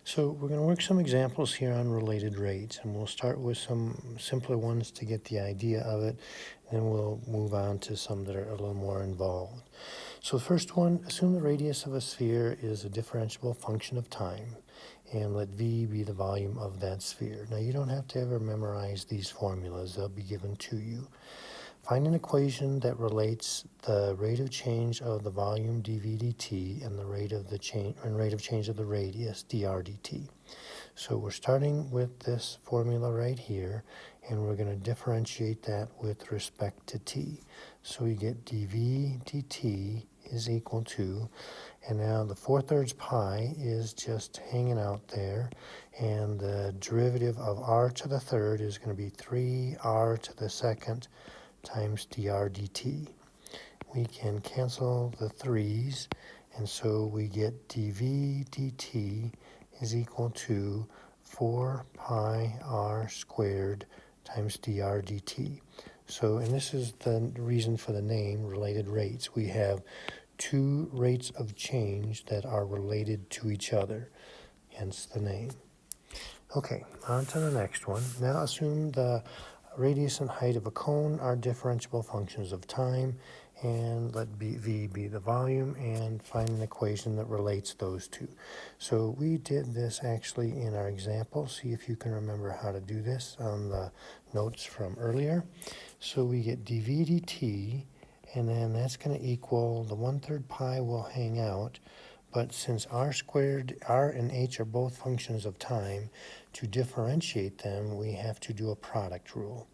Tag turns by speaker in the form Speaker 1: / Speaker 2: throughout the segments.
Speaker 1: So we're going to work some examples here on related rates, and we'll start with some simpler ones to get the idea of it, and then we'll move on to some that are a little more involved. So the first one, assume the radius of a sphere is a differentiable function of time, and let V be the volume of that sphere. Now you don't have to ever memorize these formulas, they'll be given to you. Find an equation that relates the rate of change of the volume dV dt and the rate of change of the radius dr dt. So we're starting with this formula right here, and we're going to differentiate that with respect to t. So we get dV dt is equal to, and now the 4/3 pi is just hanging out there, and the derivative of r to the third is going to be 3r to the second times dr dt. We can cancel the 3's, and so we get dV dt is equal to 4 pi r squared times dr dt. So, and this is the reason for the name related rates. We have two rates of change that are related to each other, hence the name. Okay, on to the next one. Now assume the radius and height of a cone are differentiable functions of time, and let V be the volume, and find an equation that relates those two. So we did this actually in our example. See if you can remember how to do this on the notes from earlier. So we get dV dt, and then that's going to equal, the 1/3 pi will hang out, but since r and h are both functions of time, to differentiate them, we have to do a product rule.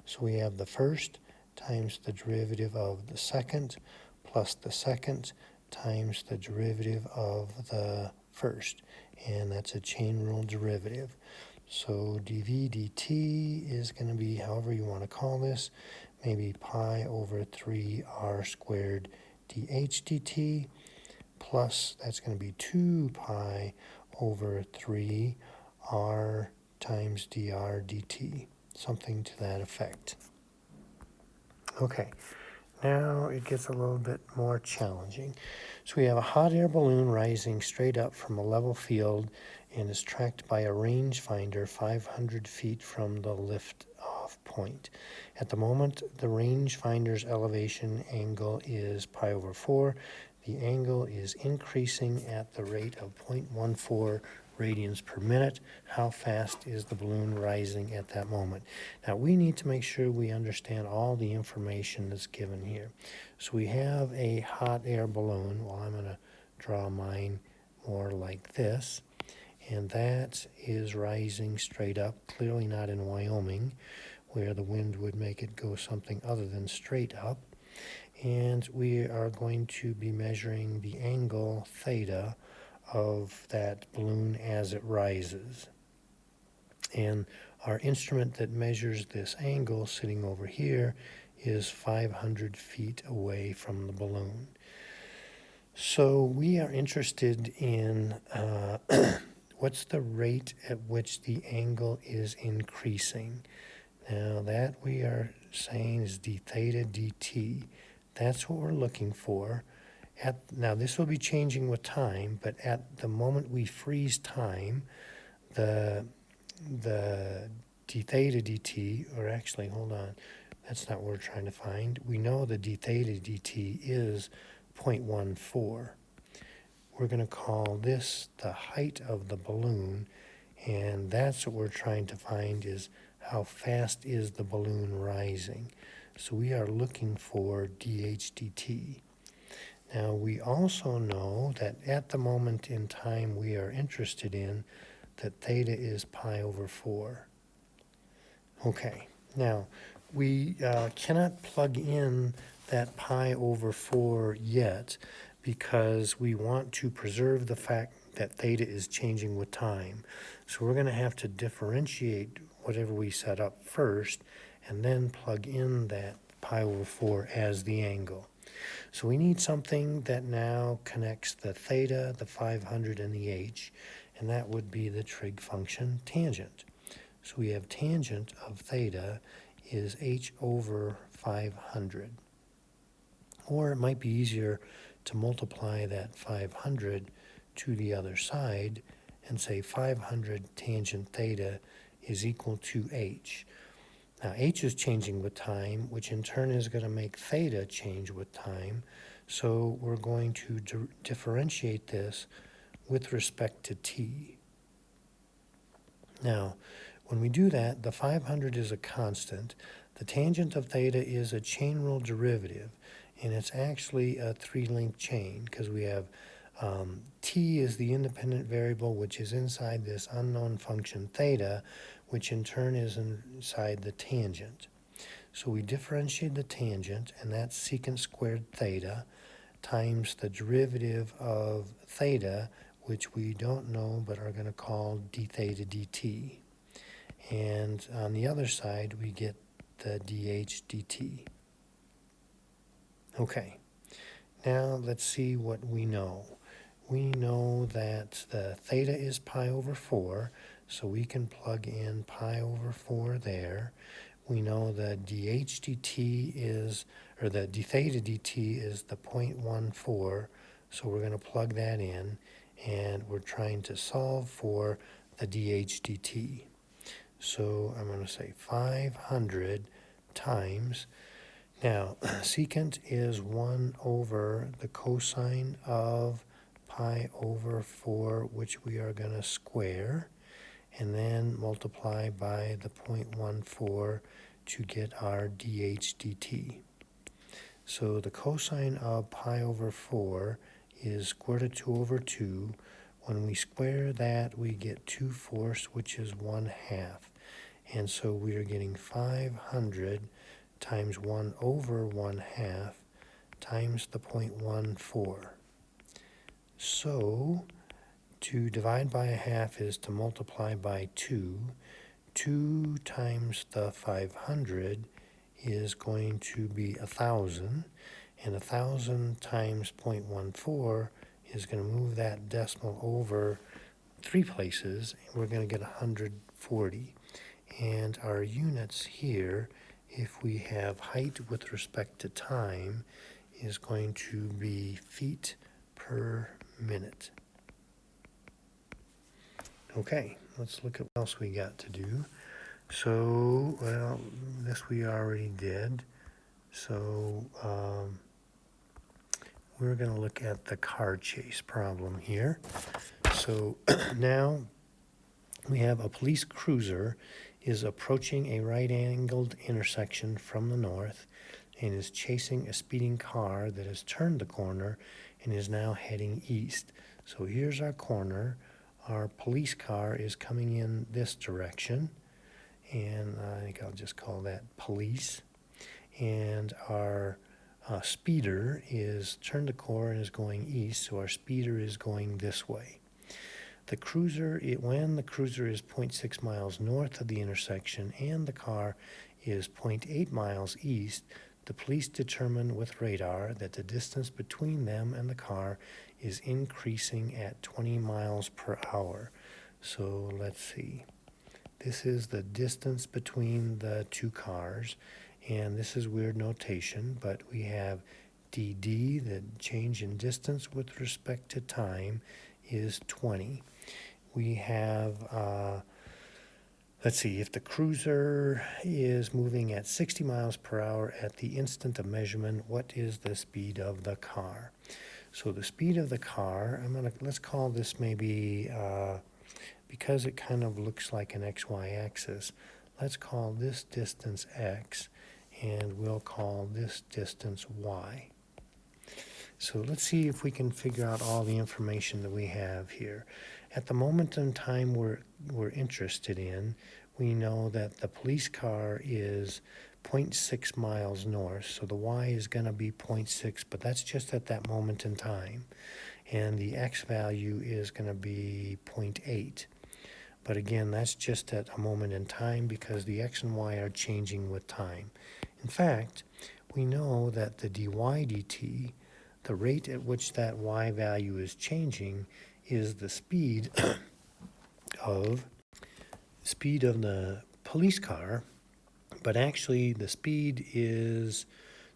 Speaker 1: So we have the first times the derivative of the second plus the second times the derivative of the first, and that's a chain rule derivative. So dV dt is going to be, however you want to call this, maybe pi over 3r squared dh dt, plus that's going to be 2 pi over 3r times dr dt, something to that effect. Okay, now it gets a little bit more challenging. So we have a hot air balloon rising straight up from a level field and is tracked by a rangefinder 500 feet from the lift-off point. At the moment, the rangefinder's elevation angle is pi over 4. The angle is increasing at the rate of 0.14 radians per minute. How fast is the balloon rising at that moment? Now we need to make sure we understand all the information that's given here. So we have a hot air balloon. Well, I'm going to draw mine more like this, and that is rising straight up, clearly not in Wyoming, where the wind would make it go something other than straight up. And we are going to be measuring the angle theta of that balloon as it rises. And our instrument that measures this angle sitting over here is 500 feet away from the balloon. So we are interested in what's the rate at which the angle is increasing. Now that we are saying is d theta dt. That's what we're looking for. Now this will be changing with time, but at the moment we freeze time, the d theta dt, or actually, hold on, that's not what we're trying to find. We know the d theta dt is 0.14. We're going to call this the height of the balloon, and that's what we're trying to find, is how fast is the balloon rising. So we are looking for dh dt. Now we also know that at the moment in time we are interested in, that theta is pi over 4. Okay, now we cannot plug in that pi over 4 yet, because we want to preserve the fact that theta is changing with time. So we're going to have to differentiate whatever we set up first, and then plug in that pi over 4 as the angle. So we need something that now connects the theta, the 500, and the h, and that would be the trig function tangent. So we have tangent of theta is h over 500. Or it might be easier to multiply that 500 to the other side, and say 500 tangent theta is equal to h. Now h is changing with time, which in turn is going to make theta change with time. So we're going to differentiate this with respect to t. Now, when we do that, the 500 is a constant. The tangent of theta is a chain rule derivative, and it's actually a three-link chain because we have t is the independent variable, which is inside this unknown function theta, which in turn is inside the tangent. So we differentiate the tangent, and that's secant squared theta times the derivative of theta, which we don't know but are going to call d theta dt. And on the other side, we get the dh dt. Okay, now let's see what we know. We know that the theta is pi over 4, so we can plug in pi over 4 there. We know the dh dt is, or the d theta dt is the 0.14, so we're going to plug that in, and we're trying to solve for the dh dt. So I'm going to say 500 times, now secant is 1 over the cosine of pi over 4, which we are going to square, and then multiply by the 0.14 to get our dh dt. So the cosine of pi over 4 is square root of 2 over 2. When we square that, we get 2/4, which is 1/2. And so we are getting 500 times 1 over 1/2 times the 0.14. So to divide by a half is to multiply by 2. 2 times the 500 is going to be 1,000, and 1,000 times 0.14 is going to move that decimal over 3 places, and we're going to get 140. And our units here, if we have height with respect to time, is going to be feet per minute. Okay, let's look at what else we got to do. So, well, this we already did. So, we're going to look at the car chase problem here. So, now we have a police cruiser is approaching a right-angled intersection from the north and is chasing a speeding car that has turned the corner and is now heading east. So here's our corner. Our police car is coming in this direction, and I think I'll just call that police. And our speeder is turned the corner and is going east, so our speeder is going this way. The cruiser, when the cruiser is 0.6 miles north of the intersection and the car is 0.8 miles east, the police determine with radar that the distance between them and the car is increasing at 20 miles per hour. So let's see. This is the distance between the two cars, and this is weird notation, but we have dd, the change in distance with respect to time, is 20. We have, let's see, if the cruiser is moving at 60 miles per hour at the instant of measurement, what is the speed of the car? So the speed of the car, let's call this maybe, because it kind of looks like an XY axis, let's call this distance x, and we'll call this distance y. So let's see if we can figure out all the information that we have here. At the moment in time we're interested in, we know that the police car is 0.6 miles north, so the y is going to be 0.6, but that's just at that moment in time. And the x value is going to be 0.8. But again, that's just at a moment in time because the x and y are changing with time. In fact, we know that the dy dt, the rate at which that y value is changing, is the speed of the police car, but actually the speed is,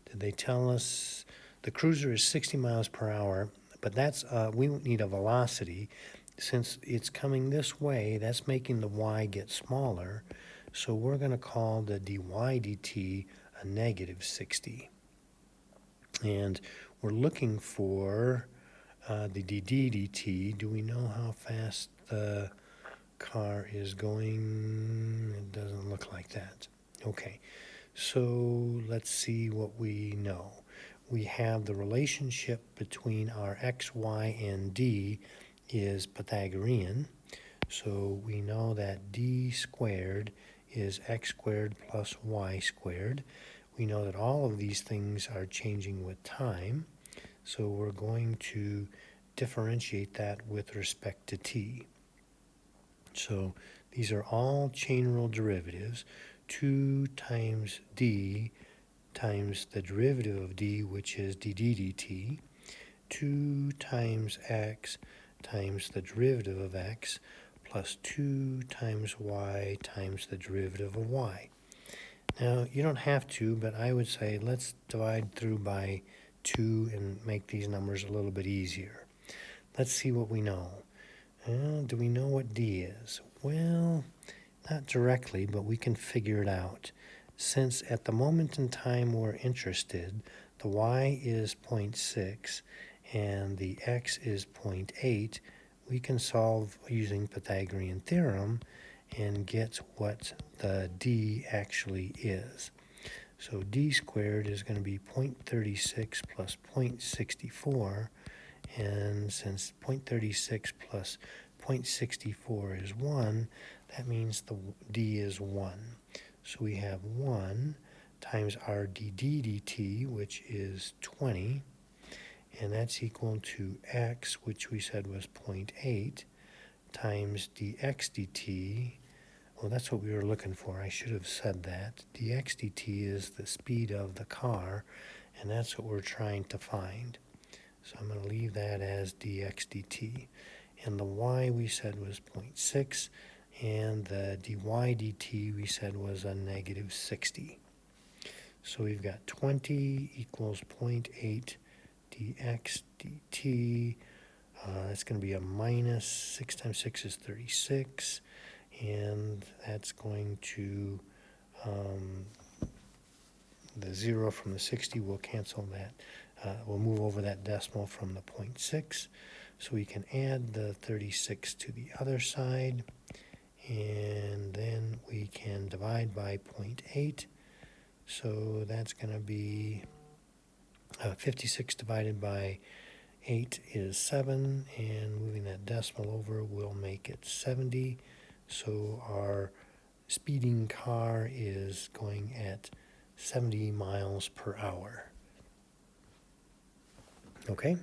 Speaker 1: did they tell us, the cruiser is 60 miles per hour, but that's, we need a velocity, since it's coming this way, that's making the y get smaller. So we're going to call the dy dt a negative 60. And we're looking for the dd dt. Do we know how fast the car is going? It doesn't look like that. Okay, so let's see what we know. We have the relationship between our x, y, and d is Pythagorean. So we know that d squared is x squared plus y squared. We know that all of these things are changing with time. So we're going to differentiate that with respect to t. So these are all chain rule derivatives. 2 times d times the derivative of d, which is dd dt. 2 times x times the derivative of x plus 2 times y times the derivative of y. Now, you don't have to, but I would say let's divide through by 2 and make these numbers a little bit easier. Let's see what we know. Do we know what d is? Well, not directly, but we can figure it out. Since at the moment in time we're interested, the y is 0.6 and the x is 0.8, we can solve using Pythagorean theorem and get what the d actually is. So d squared is going to be 0.36 plus 0.64, and since 0.36 plus 0.64 is 1, that means the d is 1. So we have 1 times our dd dt, which is 20, and that's equal to x, which we said was 0.8, times dx dt. Well, that's what we were looking for. I should have said that. dx dt is the speed of the car, and that's what we're trying to find. So I'm going to leave that as dx dt. And the y we said was 0.6, and the dy dt we said was a negative 60. So we've got 20 equals 0.8 dx dt. That's going to be a minus 6 times 6 is 36, and that's going to, the 0 from the 60 will cancel that. We'll move over that decimal from the 0.6, so we can add the 36 to the other side, and then we can divide by 0.8. So that's going to be 56 divided by 8 is 7, and moving that decimal over will make it 70. So our speeding car is going at 70 miles per hour. Okay,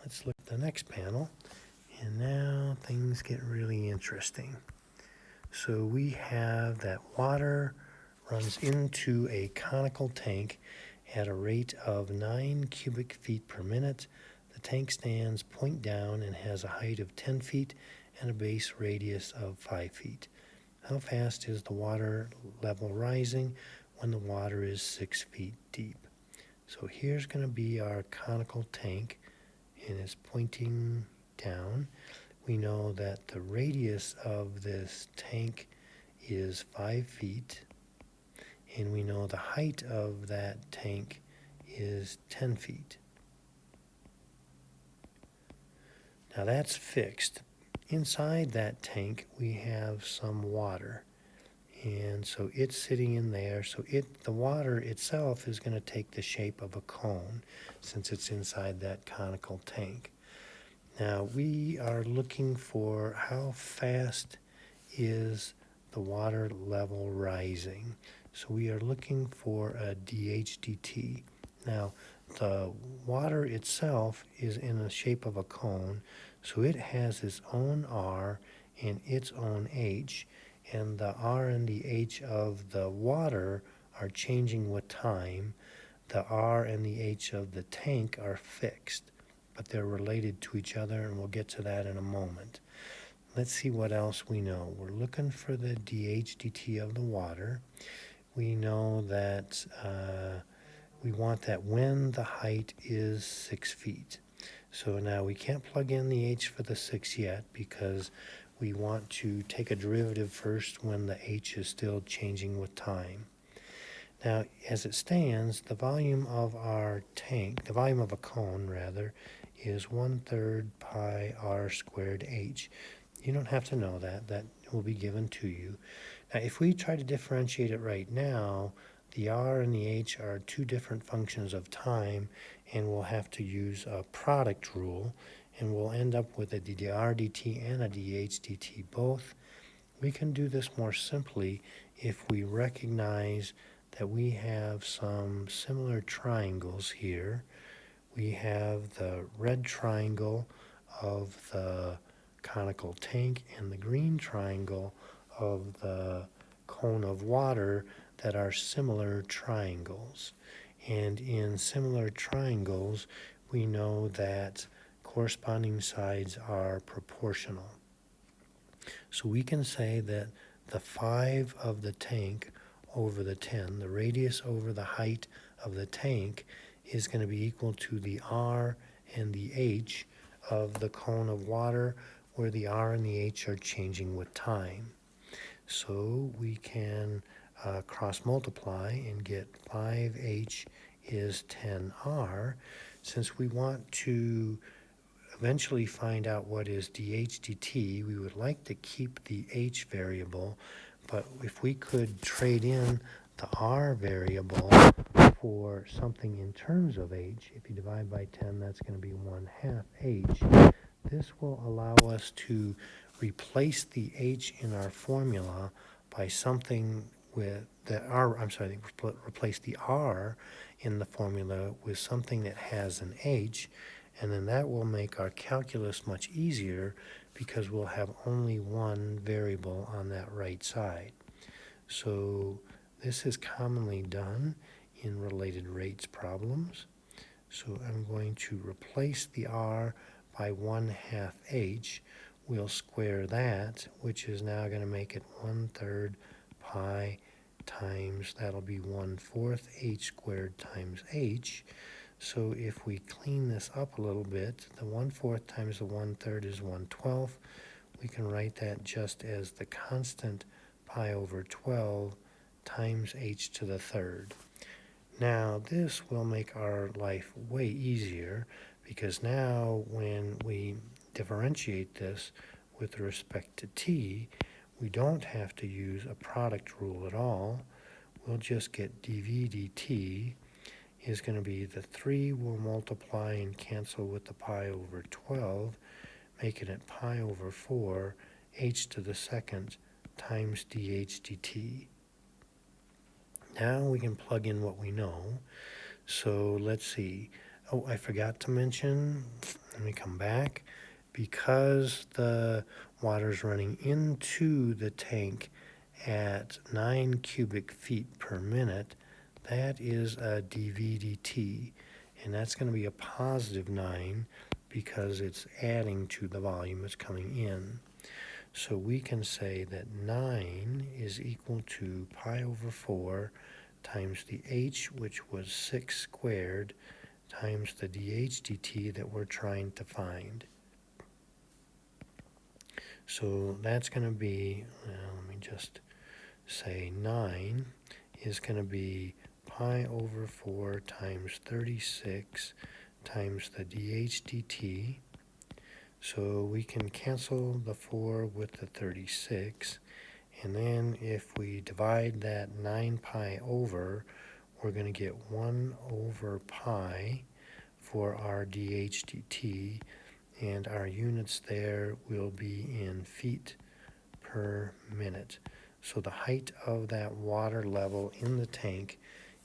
Speaker 1: let's look at the next panel, and now things get really interesting. So we have that water runs into a conical tank at a rate of 9 cubic feet per minute. The tank stands point down and has a height of 10 feet and a base radius of 5 feet. How fast is the water level rising when the water is 6 feet deep? So here's going to be our conical tank, and it's pointing down. We know that the radius of this tank is 5 feet, and we know the height of that tank is 10 feet. Now that's fixed. Inside that tank we have some water, and so it's sitting in there. So the water itself is going to take the shape of a cone since it's inside that conical tank. Now we are looking for how fast is the water level rising. So we are looking for a dH dt. Now the water itself is in the shape of a cone, so it has its own R and its own H, and the R and the H of the water are changing with time. The R and the H of the tank are fixed, but they're related to each other, and we'll get to that in a moment. Let's see what else we know. We're looking for the dH dt of the water. We know that we want that when the height is 6 feet. So now we can't plug in the h for the 6 yet because we want to take a derivative first when the h is still changing with time. Now, as it stands, the volume of our tank, the volume of a cone, rather, is 1/3 pi r squared h. You don't have to know that. That will be given to you. Now, if we try to differentiate it right now, the r and the h are two different functions of time, and we'll have to use a product rule, and we'll end up with a dr dt and a dh dt both. We can do this more simply if we recognize that we have some similar triangles here. We have the red triangle of the conical tank and the green triangle of the cone of water that are similar triangles. And in similar triangles, we know that corresponding sides are proportional. So we can say that the 5 of the tank over the 10, the radius over the height of the tank, is going to be equal to the r and the h of the cone of water, where the r and the h are changing with time. So we can cross multiply and get 5h is 10r. Since we want to eventually find out what is dh dt, we would like to keep the h variable, but if we could trade in the r variable for something in terms of h, if you divide by 10, that's going to be 1/2 h. This will allow us to replace the h in our formula by something with the r, replace the r in the formula with something that has an h, and then that will make our calculus much easier because we'll have only one variable on that right side. So this is commonly done in related rates problems. So I'm going to replace the r by 1/2 h. We'll square that, which is now going to make it 1/3 pi times, that'll be 1/4 h squared times h. So if we clean this up a little bit, the 1/4 times the 1/3 is 1/12. We can write that just as the constant pi over 12 times h to the 3rd. Now this will make our life way easier, because now when we differentiate this with respect to t, we don't have to use a product rule at all. We'll just get dv dt is going to be the 3 will multiply and cancel with the pi over 12, making it pi over 4 h to the 2nd times dh dt. Now we can plug in what we know. So let's see. Oh, I forgot to mention, let me come back. Because the water's running into the tank at 9 cubic feet per minute, that is a dv dt, and that's going to be a positive 9 because it's adding to the volume that's coming in. So we can say that 9 is equal to pi over 4 times the h, which was 6 squared, times the dh dt that we're trying to find. So that's going to be, let me just say 9 is going to be pi over 4 times 36 times the dh dt. So we can cancel the 4 with the 36, and then if we divide that 9 pi over, we're going to get 1 over pi for our dh dt, and our units there will be in feet per minute. So the height of that water level in the tank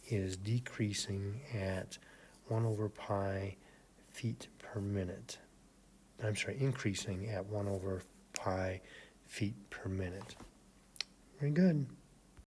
Speaker 1: is decreasing at 1 over pi feet per minute. I'm sorry, increasing at 1 over pi feet per minute. Very good.